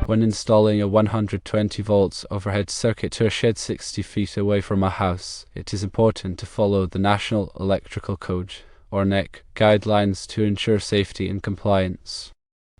When installing a 120 volts overhead circuit to a shed 60 feet away from a house, it is important to follow the National Electrical Code, or NEC, guidelines to ensure safety and compliance.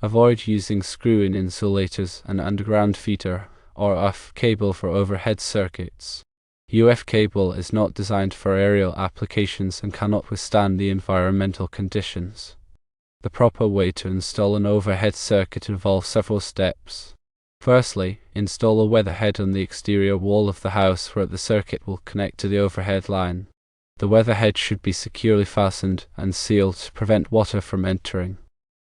Avoid using screw-in insulators, an underground feeder, or UF cable for overhead circuits. UF cable is not designed for aerial applications and cannot withstand the environmental conditions. The proper way to install an overhead circuit involves several steps. Firstly, install a weatherhead on the exterior wall of the house where the circuit will connect to the overhead line. The weatherhead should be securely fastened and sealed to prevent water from entering.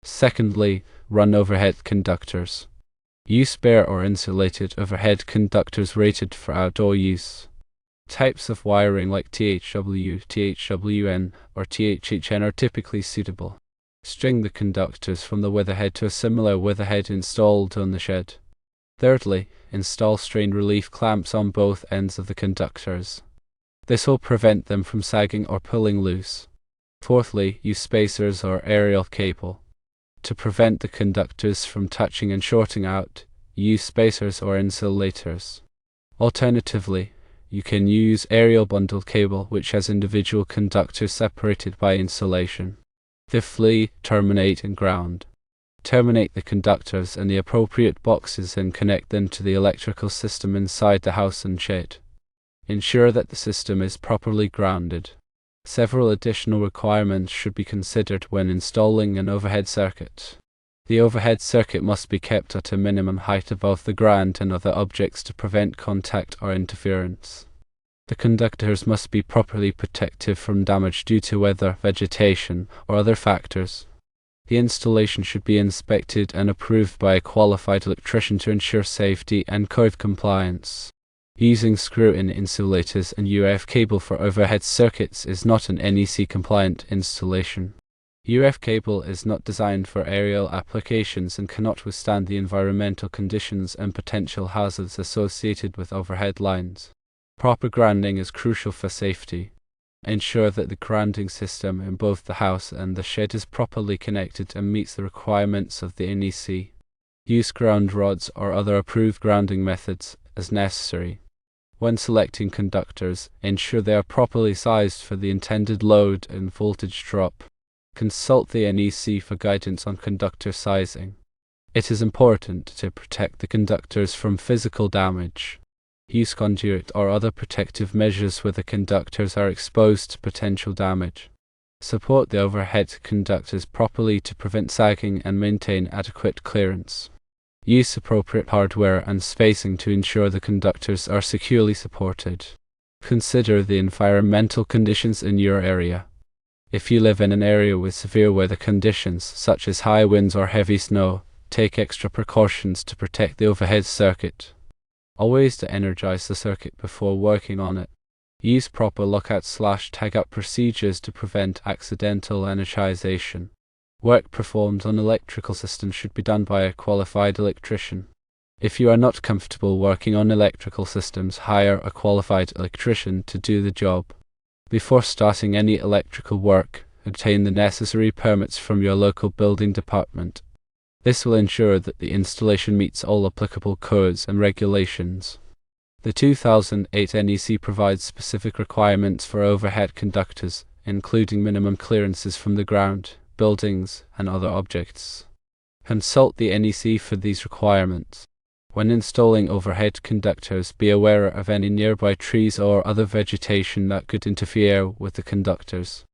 Secondly, run overhead conductors. Use bare or insulated overhead conductors rated for outdoor use. Types of wiring like THW, THWN, or THHN are typically suitable. String the conductors from the weatherhead to a similar weatherhead installed on the shed. Thirdly, install strain relief clamps on both ends of the conductors. This will prevent them from sagging or pulling loose. Fourthly, use spacers or aerial cable. To prevent the conductors from touching and shorting out, use spacers or insulators. Alternatively, you can use aerial bundled cable which has individual conductors separated by insulation. Fifthly, terminate and ground. Terminate the conductors in the appropriate boxes and connect them to the electrical system inside the house and shed. Ensure that the system is properly grounded. Several additional requirements should be considered when installing an overhead circuit. The overhead circuit must be kept at a minimum height above the ground and other objects to prevent contact or interference. The conductors must be properly protected from damage due to weather, vegetation, or other factors. The installation should be inspected and approved by a qualified electrician to ensure safety and code compliance. Using screw-in insulators and UF cable for overhead circuits is not an NEC-compliant installation. UF cable is not designed for aerial applications and cannot withstand the environmental conditions and potential hazards associated with overhead lines. Proper grounding is crucial for safety. Ensure that the grounding system in both the house and the shed is properly connected and meets the requirements of the NEC. Use ground rods or other approved grounding methods as necessary. When selecting conductors, ensure they are properly sized for the intended load and voltage drop. Consult the NEC for guidance on conductor sizing. It is important to protect the conductors from physical damage. Use conduit or other protective measures where the conductors are exposed to potential damage. Support the overhead conductors properly to prevent sagging and maintain adequate clearance. Use appropriate hardware and spacing to ensure the conductors are securely supported. Consider the environmental conditions in your area. If you live in an area with severe weather conditions, such as high winds or heavy snow, take extra precautions to protect the overhead circuit. Always de-energize the circuit before working on it. Use proper lockout/tagout procedures to prevent accidental energization. Work performed on electrical systems should be done by a qualified electrician. If you are not comfortable working on electrical systems, hire a qualified electrician to do the job. Before starting any electrical work, obtain the necessary permits from your local building department. This will ensure that the installation meets all applicable codes and regulations. The 2008 NEC provides specific requirements for overhead conductors, including minimum clearances from the ground, buildings, and other objects. Consult the NEC for these requirements. When installing overhead conductors, be aware of any nearby trees or other vegetation that could interfere with the conductors.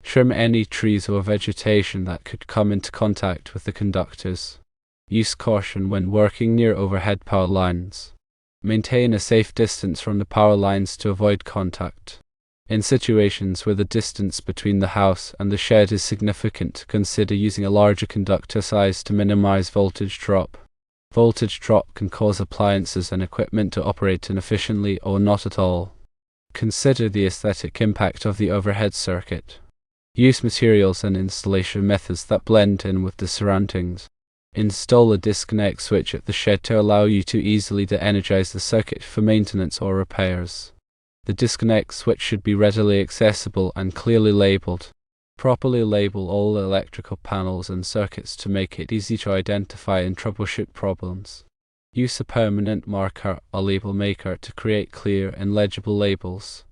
Trim any trees or vegetation that could come into contact with the conductors. Use caution when working near overhead power lines. Maintain a safe distance from the power lines to avoid contact. In situations where the distance between the house and the shed is significant, consider using a larger conductor size to minimize voltage drop. Voltage drop can cause appliances and equipment to operate inefficiently or not at all. Consider the aesthetic impact of the overhead circuit. Use materials and installation methods that blend in with the surroundings. Install a disconnect switch at the shed to allow you to easily de-energize the circuit for maintenance or repairs. The disconnect switch should be readily accessible and clearly labeled. Properly label all electrical panels and circuits to make it easy to identify and troubleshoot problems. Use a permanent marker or label maker to create clear and legible labels.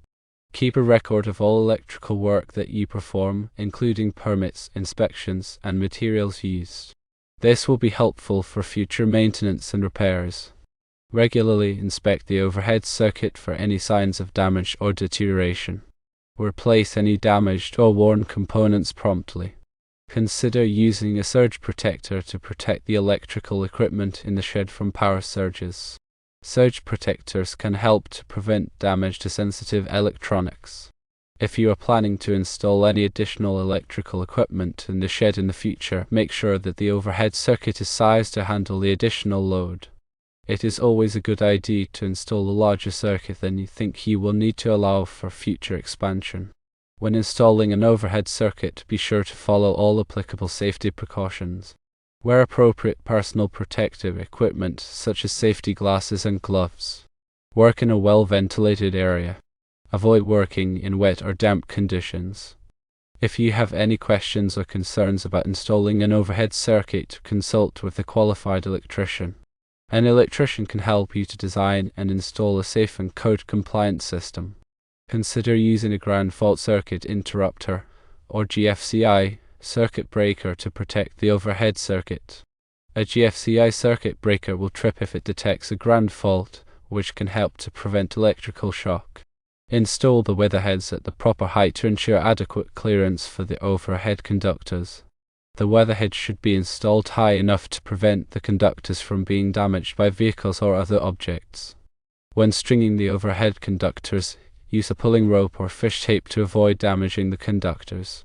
Keep a record of all electrical work that you perform, including permits, inspections, and materials used. This will be helpful for future maintenance and repairs. Regularly inspect the overhead circuit for any signs of damage or deterioration. Replace any damaged or worn components promptly. Consider using a surge protector to protect the electrical equipment in the shed from power surges. Surge protectors can help to prevent damage to sensitive electronics. If you are planning to install any additional electrical equipment in the shed in the future, make sure that the overhead circuit is sized to handle the additional load. It is always a good idea to install a larger circuit than you think you will need to allow for future expansion. When installing an overhead circuit, be sure to follow all applicable safety precautions. Wear appropriate personal protective equipment such as safety glasses and gloves. Work in a well-ventilated area. Avoid working in wet or damp conditions. If you have any questions or concerns about installing an overhead circuit, consult with a qualified electrician. An electrician can help you to design and install a safe and code-compliant system. Consider using a ground fault circuit interrupter, or GFCI, circuit breaker to protect the overhead circuit. A GFCI circuit breaker will trip if it detects a ground fault, which can help to prevent electrical shock. Install the weatherheads at the proper height to ensure adequate clearance for the overhead conductors. The weatherhead should be installed high enough to prevent the conductors from being damaged by vehicles or other objects. When stringing the overhead conductors, use a pulling rope or fish tape to avoid damaging the conductors.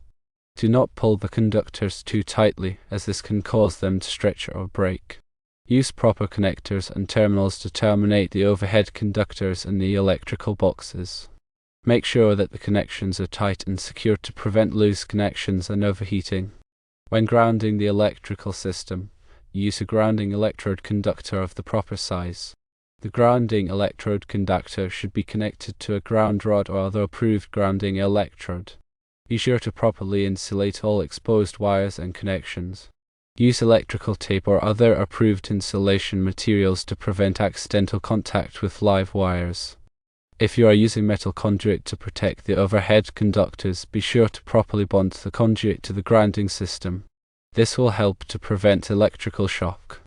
Do not pull the conductors too tightly, as this can cause them to stretch or break. Use proper connectors and terminals to terminate the overhead conductors in the electrical boxes. Make sure that the connections are tight and secure to prevent loose connections and overheating. When grounding the electrical system, use a grounding electrode conductor of the proper size. The grounding electrode conductor should be connected to a ground rod or other approved grounding electrode. Be sure to properly insulate all exposed wires and connections. Use electrical tape or other approved insulation materials to prevent accidental contact with live wires. If you are using metal conduit to protect the overhead conductors, be sure to properly bond the conduit to the grounding system. This will help to prevent electrical shock.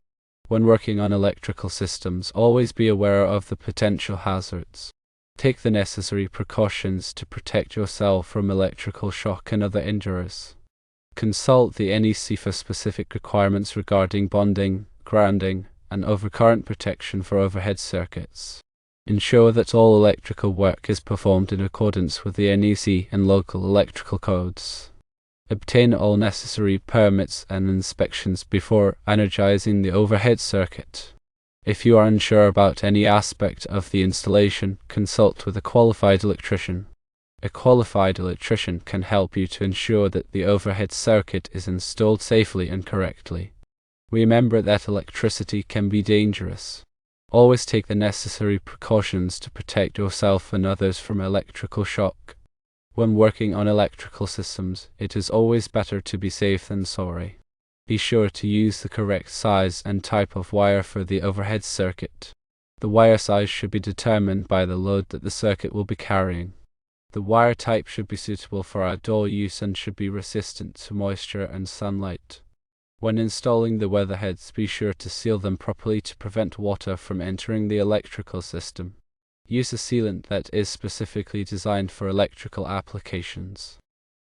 When working on electrical systems, always be aware of the potential hazards. Take the necessary precautions to protect yourself from electrical shock and other injuries. Consult the NEC for specific requirements regarding bonding, grounding, and overcurrent protection for overhead circuits. Ensure that all electrical work is performed in accordance with the NEC and local electrical codes. Obtain all necessary permits and inspections before energizing the overhead circuit. If you are unsure about any aspect of the installation, consult with a qualified electrician. A qualified electrician can help you to ensure that the overhead circuit is installed safely and correctly. Remember that electricity can be dangerous. Always take the necessary precautions to protect yourself and others from electrical shock. When working on electrical systems, it is always better to be safe than sorry. Be sure to use the correct size and type of wire for the overhead circuit. The wire size should be determined by the load that the circuit will be carrying. The wire type should be suitable for outdoor use and should be resistant to moisture and sunlight. When installing the weatherheads, be sure to seal them properly to prevent water from entering the electrical system. Use a sealant that is specifically designed for electrical applications.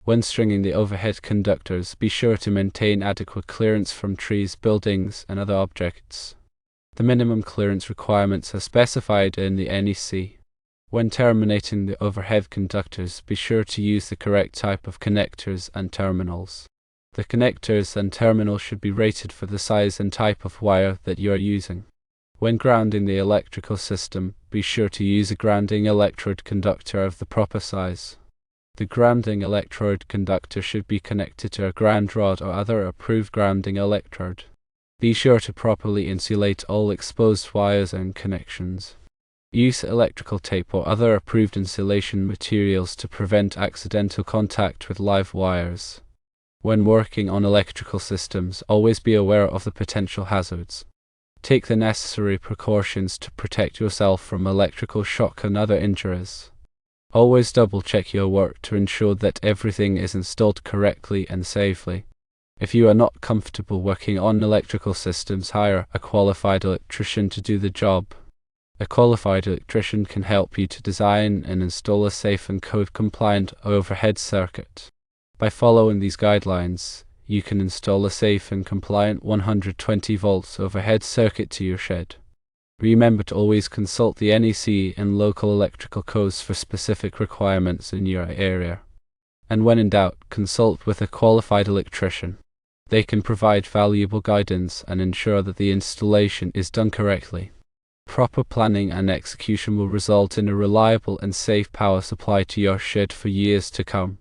When stringing the overhead conductors, be sure to maintain adequate clearance from trees, buildings, and other objects. The minimum clearance requirements are specified in the NEC. When terminating the overhead conductors, be sure to use the correct type of connectors and terminals. The connectors and terminals should be rated for the size and type of wire that you are using. When grounding the electrical system, be sure to use a grounding electrode conductor of the proper size. The grounding electrode conductor should be connected to a ground rod or other approved grounding electrode. Be sure to properly insulate all exposed wires and connections. Use electrical tape or other approved insulation materials to prevent accidental contact with live wires. When working on electrical systems, always be aware of the potential hazards. Take the necessary precautions to protect yourself from electrical shock and other injuries. Always double-check your work to ensure that everything is installed correctly and safely. If you are not comfortable working on electrical systems, hire a qualified electrician to do the job. A qualified electrician can help you to design and install a safe and code-compliant overhead circuit. By following these guidelines, you can install a safe and compliant 120 volts overhead circuit to your shed. Remember to always consult the NEC and local electrical codes for specific requirements in your area. And when in doubt, consult with a qualified electrician. They can provide valuable guidance and ensure that the installation is done correctly. Proper planning and execution will result in a reliable and safe power supply to your shed for years to come.